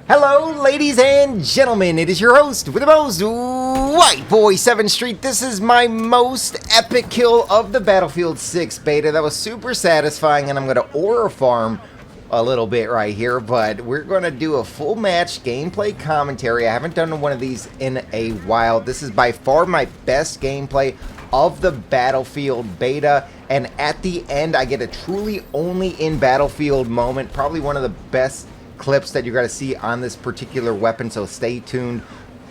Hello, ladies and gentlemen. It is your host with the most, White Boy 7th Street. This is my most epic kill of the Battlefield 6 beta. That was super satisfying, and I'm going to aura farm a little bit right here, but we're going to do a full match gameplay commentary. I haven't done one of these in a while. This is by far my best gameplay of the Battlefield beta, and at the end, I get a truly only in Battlefield moment. Probably one of the best clips that you're going to see on this particular weapon, so stay tuned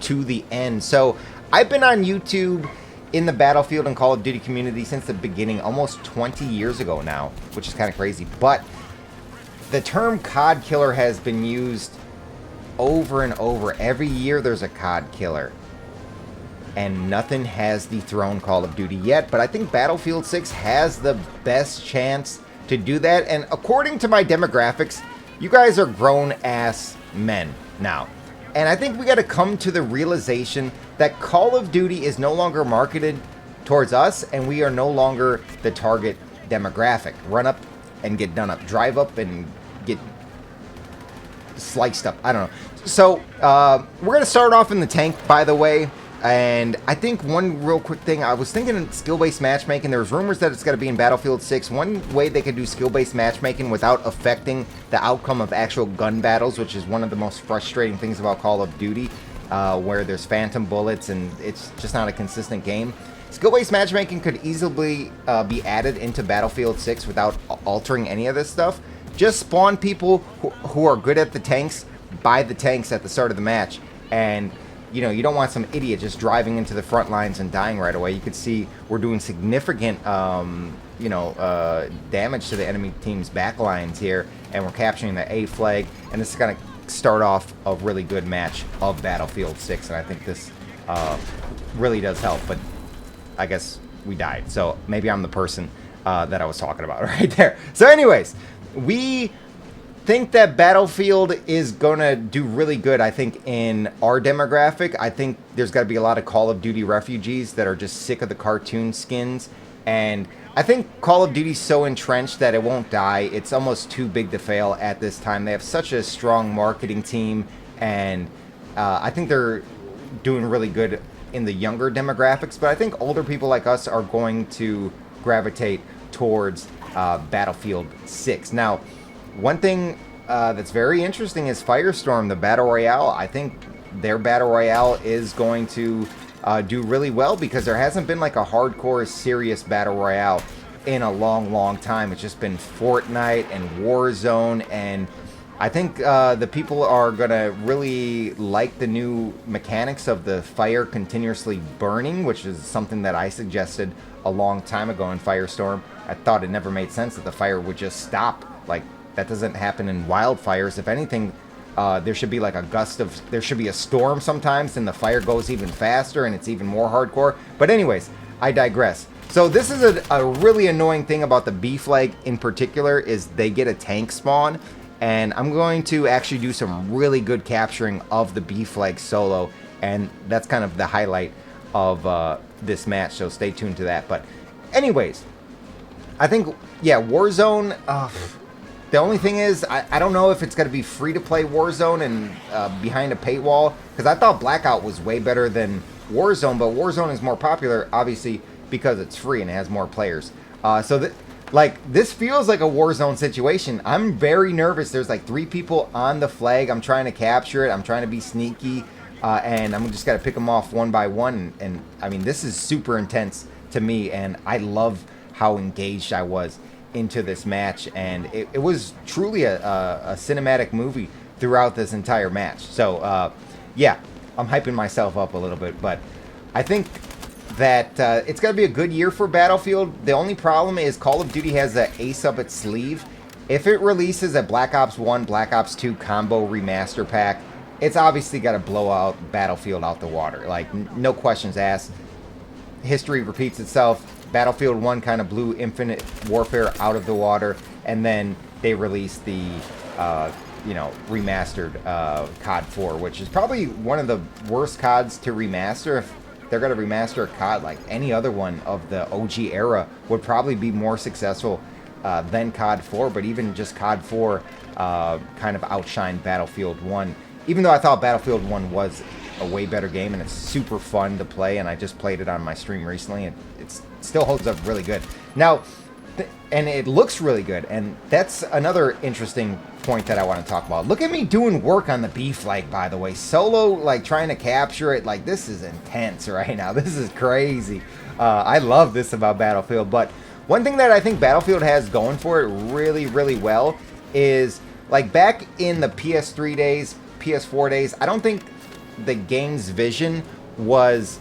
to the end. So I've been on YouTube in the Battlefield and Call of Duty community since the beginning, almost 20 years ago now, which is kind of crazy. But the term COD killer has been used over and over. Every year there's a COD killer, and nothing has dethroned Call of Duty yet. But I think Battlefield 6 has the best chance to do that, and according to my demographics, you guys are grown-ass men now. And I think we got to come to the realization that Call of Duty is no longer marketed towards us, and we are no longer the target demographic. Run up and get done up. Drive up and get sliced up. I don't know. So, we're going to start off in the tank, by the way. And I think one real quick thing, I was thinking skill-based matchmaking. There's rumors that it's going to be in Battlefield 6. One way they could do skill-based matchmaking without affecting the outcome of actual gun battles, which is one of the most frustrating things about Call of Duty, where there's phantom bullets and it's just not a consistent game. Skill-based matchmaking could easily be added into Battlefield 6 without altering any of this stuff. Just spawn people who are good at the tanks, buy the tanks at the start of the match, and you know, you don't want some idiot just driving into the front lines and dying right away. You could see we're doing significant, damage to the enemy team's back lines here, and we're capturing the A flag, and this is going to start off a really good match of Battlefield 6, and I think this really does help, but I guess we died, so maybe I'm the person that I was talking about right there. So anyways, we think that Battlefield is gonna do really good. I think in our demographic, I think there's got to be a lot of Call of Duty refugees that are just sick of the cartoon skins, and I think Call of Duty's so entrenched that it won't die. It's almost too big to fail at this time. They have such a strong marketing team, and I think they're doing really good in the younger demographics, but I think older people like us are going to gravitate towards Battlefield 6. Now, one thing that's very interesting is Firestorm, the Battle Royale. I think their Battle Royale is going to do really well because there hasn't been like a hardcore, serious Battle Royale in a long, long time. It's just been Fortnite and Warzone, and I think the people are going to really like the new mechanics of the fire continuously burning, which is something that I suggested a long time ago in Firestorm. I thought it never made sense that the fire would just stop. Like, that doesn't happen in wildfires. If anything, there should be like there should be a storm sometimes, and the fire goes even faster, and it's even more hardcore. But anyways, I digress. So this is a really annoying thing about the B flag in particular, is they get a tank spawn, and I'm going to actually do some really good capturing of the B flag solo, and that's kind of the highlight of this match, so stay tuned to that. But anyways, I think, yeah, Warzone, the only thing is, I don't know if it's going to be free to play Warzone and behind a paywall, because I thought Blackout was way better than Warzone, but Warzone is more popular, obviously, because it's free and it has more players. This feels like a Warzone situation. I'm very nervous. There's like 3 people on the flag. I'm trying to capture it. I'm trying to be sneaky, and I'm just got to pick them off one by one. And I mean, this is super intense to me, and I love how engaged I was into this match, and it was truly a cinematic movie throughout this entire match. So yeah, I'm hyping myself up a little bit, but I think that it's going to be a good year for Battlefield. The only problem is Call of Duty has an ace up its sleeve. If it releases a Black Ops 1, Black Ops 2 combo remaster pack, it's obviously got to blow out Battlefield out the water. Like, no questions asked. History repeats itself. Battlefield 1 kind of blew Infinite Warfare out of the water, and then they released the, remastered COD 4, which is probably one of the worst CODs to remaster. If they're going to remaster a COD, like any other one of the OG era would probably be more successful than COD 4, but even just COD 4 kind of outshined Battlefield 1 even though I thought Battlefield 1 was a way better game and it's super fun to play, and I just played it on my stream recently, and it still holds up really good. Now, and it looks really good, and that's another interesting point that I want to talk about. Look at me doing work on the B flag, by the way. Solo, like, trying to capture it, like, this is intense right now. This is crazy. I love this about Battlefield, but one thing that I think Battlefield has going for it really, really well is, like, back in the PS3 days, PS4 days, I don't think the game's vision was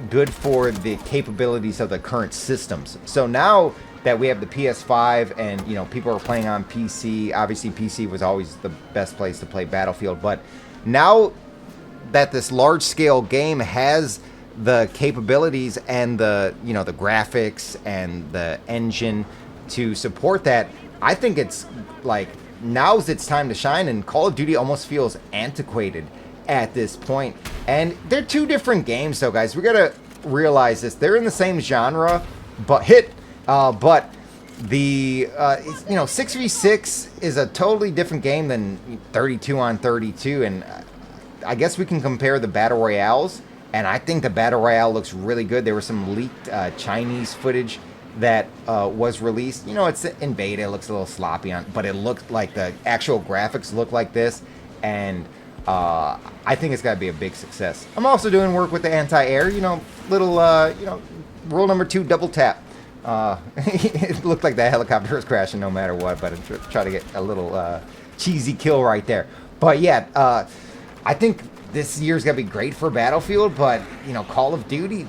good for the capabilities of the current systems. So now that we have the PS5 and, you know, people are playing on PC, obviously PC was always the best place to play Battlefield, but now that this large-scale game has the capabilities and the, you know, the graphics and the engine to support that, I think it's like now's its time to shine, and Call of Duty almost feels antiquated at this point. And they're two different games, though, guys. We gotta realize this. They're in the same genre, but the you know, 6v6 is a totally different game than 32 on 32, and I guess we can compare the battle royales, and I think the battle royale looks really good. There was some leaked Chinese footage that was released. You know, it's in beta, it looks a little sloppy on, but it looked like the actual graphics look like this, and I think it's got to be a big success. I'm also doing work with the anti-air, you know, little, you know, rule number 2, double tap. It looked like that helicopter was crashing no matter what, but I try to get a little cheesy kill right there. But yeah, I think this year's going to be great for Battlefield, but, you know, Call of Duty,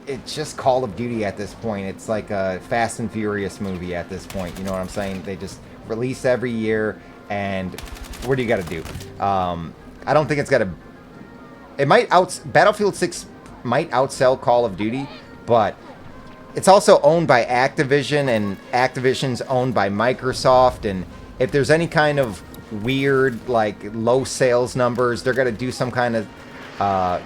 it's just Call of Duty at this point. It's like a Fast and Furious movie at this point, you know what I'm saying? They just release every year, and what do you got to do? I don't think it's got to... It might Battlefield 6 might outsell Call of Duty, but it's also owned by Activision, and Activision's owned by Microsoft, and if there's any kind of weird, like, low sales numbers, they're going to do some kind of,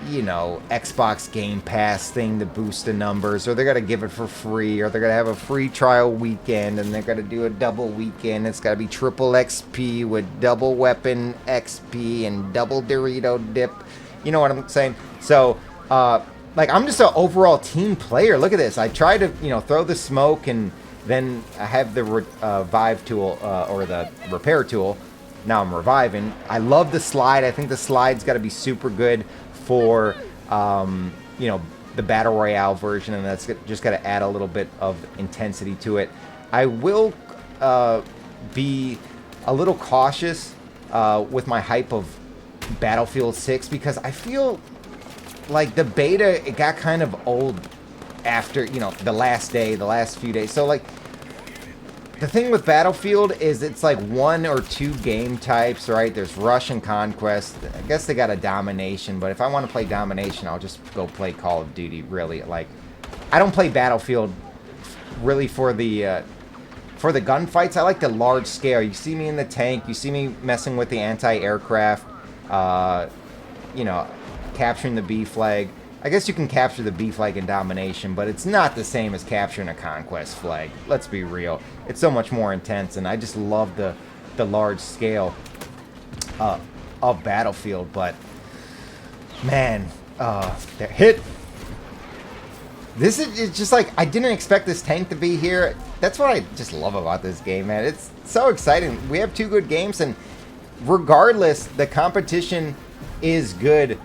you know, Xbox Game Pass thing to boost the numbers, or they're going to give it for free, or they're going to have a free trial weekend, and they're going to do a double weekend. It's got to be triple XP with double weapon XP and double Dorito dip. You know what I'm saying? So, like, I'm just an overall team player. Look at this. I try to, you know, throw the smoke, and then I have the revive tool, or the repair tool. Now I'm reviving. I love the slide. I think the slide's got to be super good for, you know, the Battle Royale version, and that's just got to add a little bit of intensity to it. I will be a little cautious with my hype of Battlefield 6, because I feel like the beta, it got kind of old after, you know, the last few days. So, like, the thing with Battlefield is it's like 1 or 2 game types, right? There's Rush and Conquest. I guess they got a Domination, but if I want to play Domination, I'll just go play Call of Duty, really. Like, I don't play Battlefield really for the gunfights. I like the large scale. You see me in the tank. You see me messing with the anti-aircraft, you know, capturing the B flag. I guess you can capture the B flag in Domination, but it's not the same as capturing a Conquest flag. Let's be real. It's so much more intense, and I just love the large scale of Battlefield. But, man, they're hit. This is just like, I didn't expect this tank to be here. That's what I just love about this game, man. It's so exciting. We have 2 good games, and regardless, the competition is good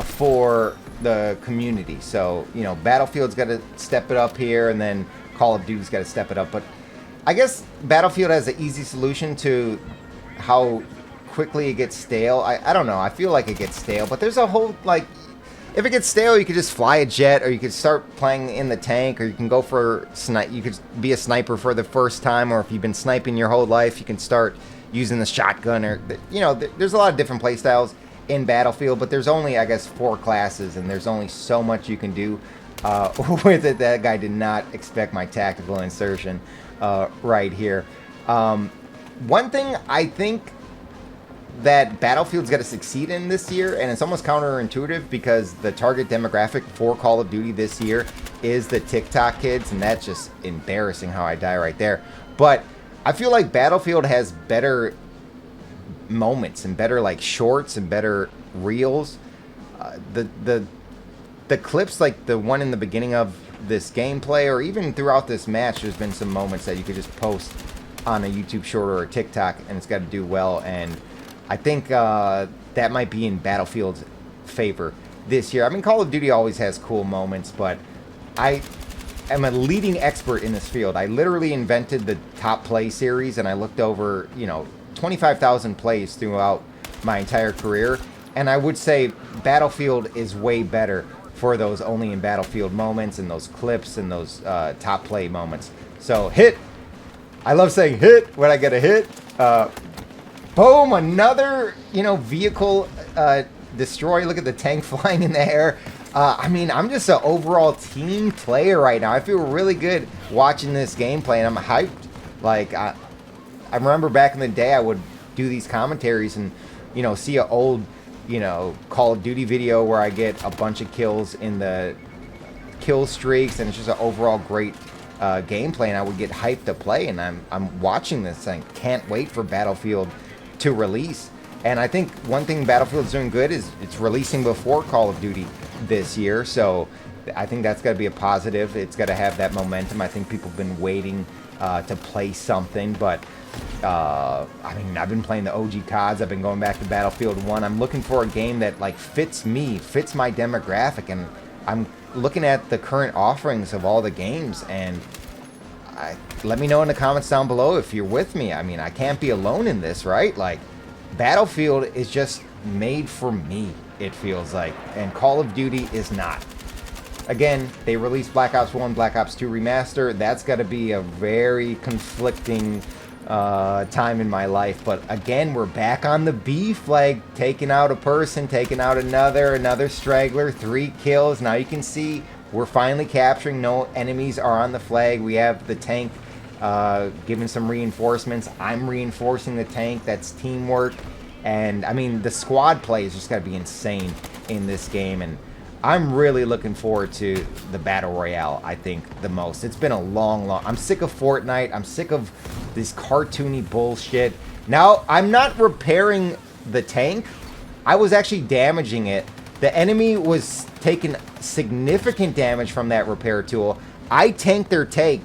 for the community. So, you know, Battlefield's got to step it up here, and then Call of Duty's got to step it up. But I guess Battlefield has an easy solution to how quickly it gets stale. I don't know. I feel like it gets stale, but there's a whole, like, if it gets stale, you could just fly a jet, or you could start playing in the tank, or you can go for you could be a sniper for the first time, or if you've been sniping your whole life, you can start using the shotgun, or, you know, there's a lot of different play styles in Battlefield, but there's only, I guess, 4 classes, and there's only so much you can do with it. That guy did not expect my tactical insertion right here. One thing I think that Battlefield's got to succeed in this year, and it's almost counterintuitive because the target demographic for Call of Duty this year is the TikTok kids, and that's just embarrassing how I die right there. But I feel like Battlefield has better moments and better like shorts and better reels. The clips like the one in the beginning of this gameplay or even throughout this match, there's been some moments that you could just post on a YouTube short or a TikTok and it's got to do well. And I think that might be in Battlefield's favor this year. I mean, Call of Duty always has cool moments, but I am a leading expert in this field. I literally invented the top play series, and I looked over, 25,000 plays throughout my entire career, and I would say Battlefield is way better for those only in Battlefield moments and those clips and those top play moments. So hit. I love saying hit when I get a hit. Boom, another, vehicle destroy. Look at the tank flying in the air. I mean, I'm just an overall team player right now. I feel really good watching this gameplay, and I'm hyped. Like, I remember back in the day, I would do these commentaries and, see an old, Call of Duty video where I get a bunch of kills in the kill streaks, and it's just an overall great gameplay, and I would get hyped to play, and I'm watching this and can't wait for Battlefield to release. And I think one thing Battlefield's doing good is it's releasing before Call of Duty this year, so I think that's got to be a positive. It's got to have that momentum. I think people have been waiting to play something, but I mean, I've been playing the OG CODs. I've been going back to Battlefield 1. I'm looking for a game that like fits me, fits my demographic, and I'm looking at the current offerings of all the games, and let me know in the comments down below if you're with me. I mean, I can't be alone in this, right? Like, Battlefield is just made for me, it feels like, and Call of Duty is not. Again, they released Black Ops 1, Black Ops 2 Remaster. That's got to be a very conflicting time in my life. But again, we're back on the B flag, taking out a person, taking out another straggler, 3 kills. Now you can see we're finally capturing. No enemies are on the flag. We have the tank giving some reinforcements. I'm reinforcing the tank. That's teamwork. And I mean, the squad play is just got to be insane in this game. And I'm really looking forward to the Battle Royale, I think, the most. It's been a long... I'm sick of Fortnite. I'm sick of this cartoony bullshit. Now, I'm not repairing the tank. I was actually damaging it. The enemy was taking significant damage from that repair tool. I tanked their tank.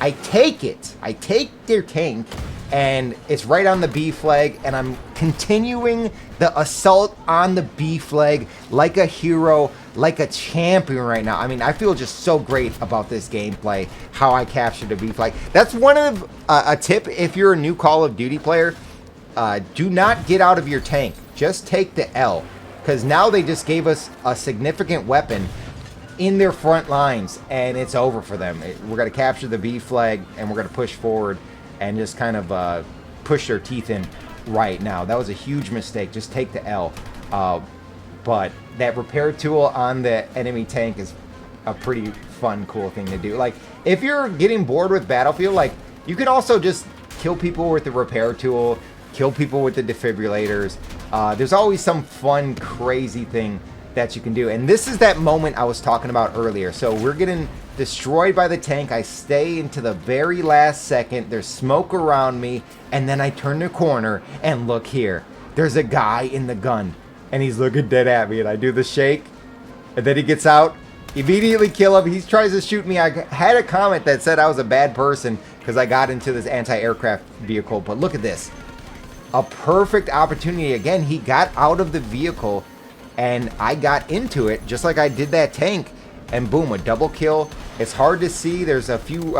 I take their tank, and it's right on the B flag, and I'm continuing the assault on the B flag like a hero, like a champion right now. I mean, I feel just so great about this gameplay, how I captured the B flag. That's one of a tip if you're a new Call of Duty player. Do not get out of your tank. Just take the L, because now they just gave us a significant weapon in their front lines, and it's over for them. We're going to capture the B flag, and we're going to push forward and just kind of push their teeth in right now. That was a huge mistake. Just take the L. But that repair tool on the enemy tank is a pretty fun, cool thing to do. Like, if you're getting bored with Battlefield, like, you can also just kill people with the repair tool, kill people with the defibrillators. There's always some fun, crazy thing that you can do. And this is that moment I was talking about earlier. So we're getting destroyed by the tank. I stay into the very last second. There's smoke around me, and then I turn the corner and look here. There's a guy in the gun, and he's looking dead at me, and I do the shake, and then he gets out. Immediately kill him. He tries to shoot me. I had a comment that said I was a bad person because I got into this anti-aircraft vehicle, but look at this. A perfect opportunity. Again, he got out of the vehicle, and I got into it just like I did that tank, and boom, a double kill. It's hard to see. There's a few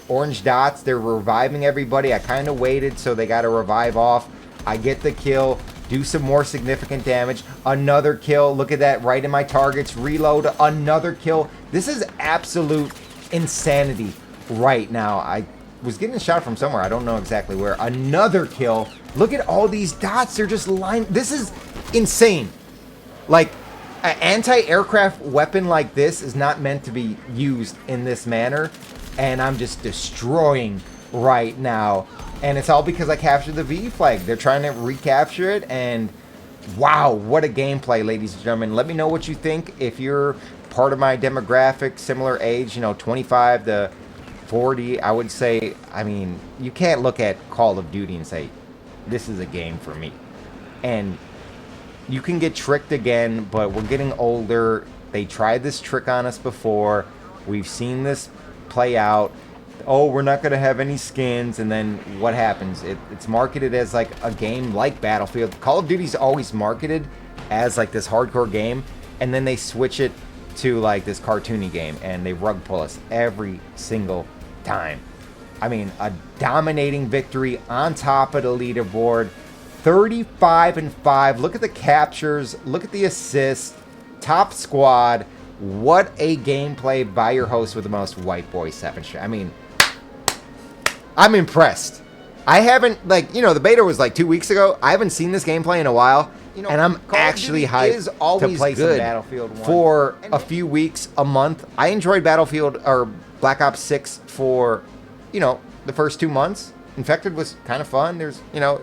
orange dots. They're reviving everybody. I kind of waited, so they got to revive off. I get the kill, do some more significant damage. Another kill. Look at that, right in my targets. Reload. Another kill. This is absolute insanity right now. I was getting a shot from somewhere. I don't know exactly where. Another kill. Look at all these dots. They're just lined. This is insane. Like, an anti-aircraft weapon like this is not meant to be used in this manner, and I'm just destroying right now. And it's all because I captured the V flag. They're trying to recapture it, and wow, what a gameplay, ladies and gentlemen. Let me know what you think. If you're part of my demographic, similar age, 25 to 40, I would say, I mean, you can't look at Call of Duty and say, this is a game for me. And you can get tricked again, but we're getting older. They tried this trick on us before. We've seen this play out. Oh, we're not going to have any skins. And then what happens? It's marketed as like a game like Battlefield. Call of Duty's always marketed as like this hardcore game. And then they switch it to like this cartoony game. And they rug pull us every single time. I mean, a dominating victory on top of the leaderboard. 35-5. Look at the captures. Look at the assists. Top squad. What a gameplay by your host with the most white boy 7 straight. I mean, I'm impressed. I haven't, like, you know, the beta was like 2 weeks ago. I haven't seen this gameplay in a while. You know, and I'm actually hyped to play some Battlefield 1 for a few weeks, a month. I enjoyed Battlefield or Black Ops 6 for, you know, the first 2 months. Infected was kind of fun. There's, you know,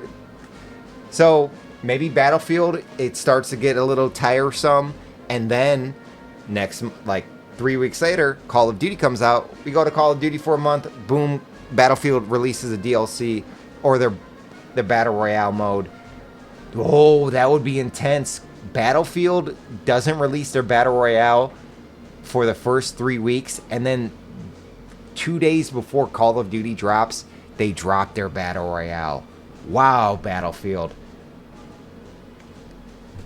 so maybe Battlefield, it starts to get a little tiresome, and then next, like 3 weeks later, Call of Duty comes out. We go to Call of Duty for a month. Boom, Battlefield releases a DLC or their Battle Royale mode. Oh, that would be intense. Battlefield doesn't release their Battle Royale for the first 3 weeks, and then 2 days before Call of Duty drops, they drop their Battle Royale. Wow, Battlefield.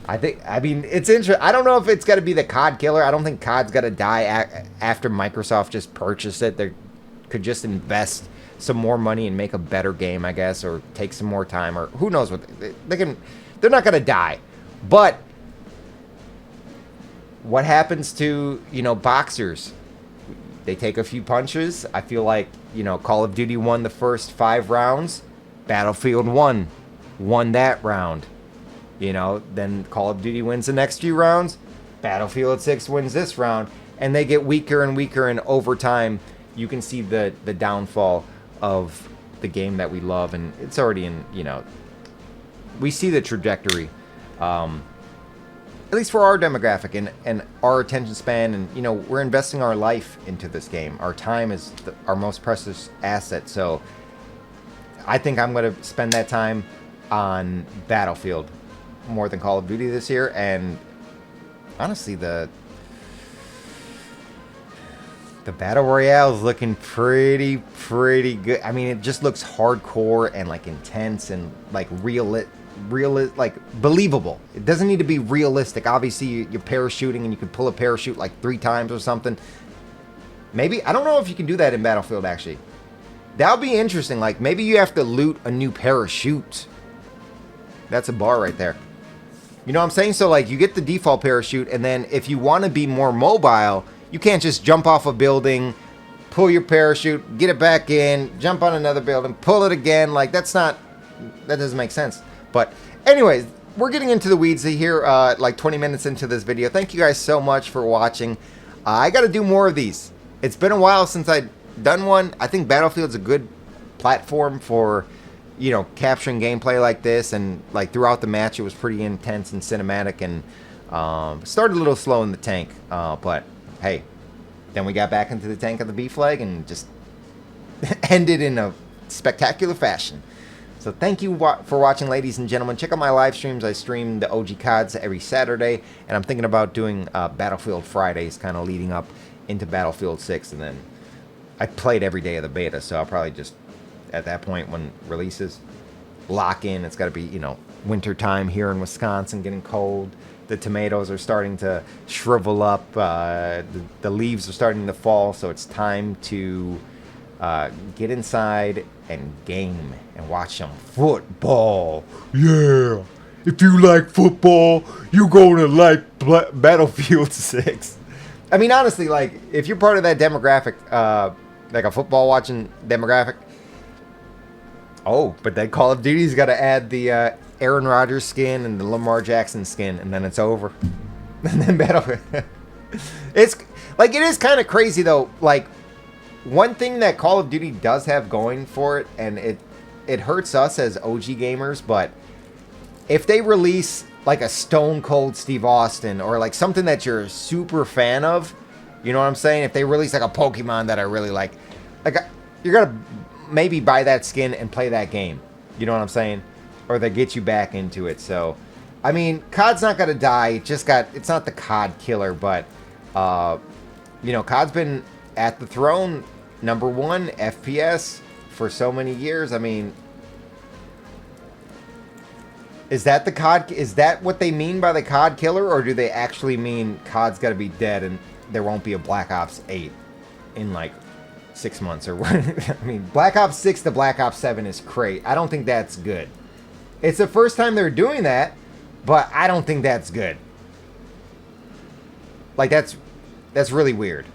I mean, it's interesting. I don't know if it's got to be the COD killer. I don't think COD's got to die after Microsoft just purchased it. They could just invest some more money and make a better game, I guess, or take some more time, or who knows what they can. They're not going to die. But what happens to, you know, boxers? They take a few punches. I feel like, you know, Call of Duty won the first 5 rounds. Battlefield 1 won that round. You know, then Call of Duty wins the next few rounds. Battlefield 6 wins this round. And they get weaker and weaker, and over time, you can see the downfall of the game that we love. And it's already in, you know, we see the trajectory, at least for our demographic and our attention span. And, you know, we're investing our life into this game. Our time is our most precious asset. So I think I'm going to spend that time on Battlefield more than Call of Duty this year. And honestly, the Battle Royale is looking pretty good. I mean, it just looks hardcore and like intense and like real, like believable. It doesn't need to be realistic. Obviously, you're parachuting and you can pull a parachute like 3 times or something. Maybe, I don't know if you can do that in Battlefield actually. That would be interesting. Like maybe you have to loot a new parachute. That's a bar right there. You know what I'm saying? So like you get the default parachute, and then if you want to be more mobile, you can't just jump off a building, pull your parachute, get it back in, jump on another building, pull it again. Like that doesn't make sense. But anyways, we're getting into the weeds here, like 20 minutes into this video. Thank you guys so much for watching. I got to do more of these. It's been a while since I've done one. I think Battlefield's a good platform for, you know, capturing gameplay like this. And like throughout the match, it was pretty intense and cinematic, and started a little slow in the tank. But hey, then we got back into the tank of the B flag and just ended in a spectacular fashion. So thank you for watching, ladies and gentlemen. Check out my live streams. I stream the OG CODs every Saturday, and I'm thinking about doing Battlefield Fridays, kind of leading up into Battlefield 6. And then I played every day of the beta, so I'll probably just, at that point when releases, lock in. It's got to be, you know, winter time here in Wisconsin, getting cold. The tomatoes are starting to shrivel up. The leaves are starting to fall, so it's time to get inside and game and watch some football. Yeah, if you like football, you're going to like Battlefield 6. I mean, honestly, like, if you're part of that demographic, like a football watching demographic, oh, but that Call of Duty's got to add the Aaron Rodgers skin and the Lamar Jackson skin, and then it's over. And then Battlefield. It's like, it is kind of crazy though. Like, one thing that Call of Duty does have going for it, and it hurts us as OG gamers, but if they release like a Stone Cold Steve Austin, or like something that you're a super fan of, you know what I'm saying? If they release like a Pokemon that I really like you're gonna maybe buy that skin and play that game. You know what I'm saying? or they get you back into it. So, I mean, COD's not gonna die. It's not the COD killer, but you know, COD's been at the throne, #1 FPS for so many years. I mean, is that the COD? Is that what they mean by the COD killer, or do they actually mean COD's got to be dead and there won't be a Black Ops 8 in like 6 months or what? I mean, Black Ops 6 to Black Ops 7 is great. I don't think that's good. It's the first time they're doing that, but I don't think that's good. Like, that's really weird.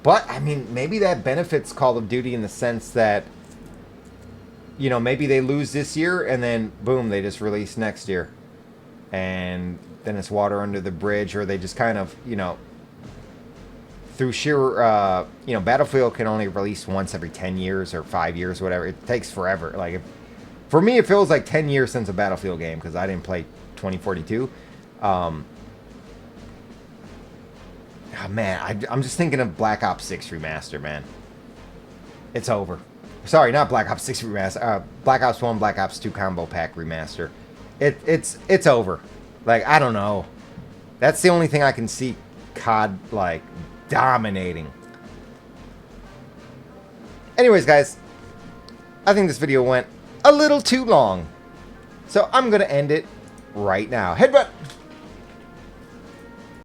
But, I mean, maybe that benefits Call of Duty in the sense that, you know, maybe they lose this year and then, boom, they just release next year. And then it's water under the bridge, or they just kind of, you know, through sheer, you know, Battlefield can only release once every 10 years or 5 years, whatever. It takes forever. Like, for me, it feels like 10 years since a Battlefield game because I didn't play 2042. Oh, man, I'm just thinking of Black Ops 6 Remaster, man. It's over. Sorry, not Black Ops 6 Remaster. Black Ops 1, Black Ops 2 Combo Pack Remaster. It's over. Like, I don't know. That's the only thing I can see COD, like, dominating. Anyways, guys, I think this video went a little too long. So I'm going to end it right now. Headbutt!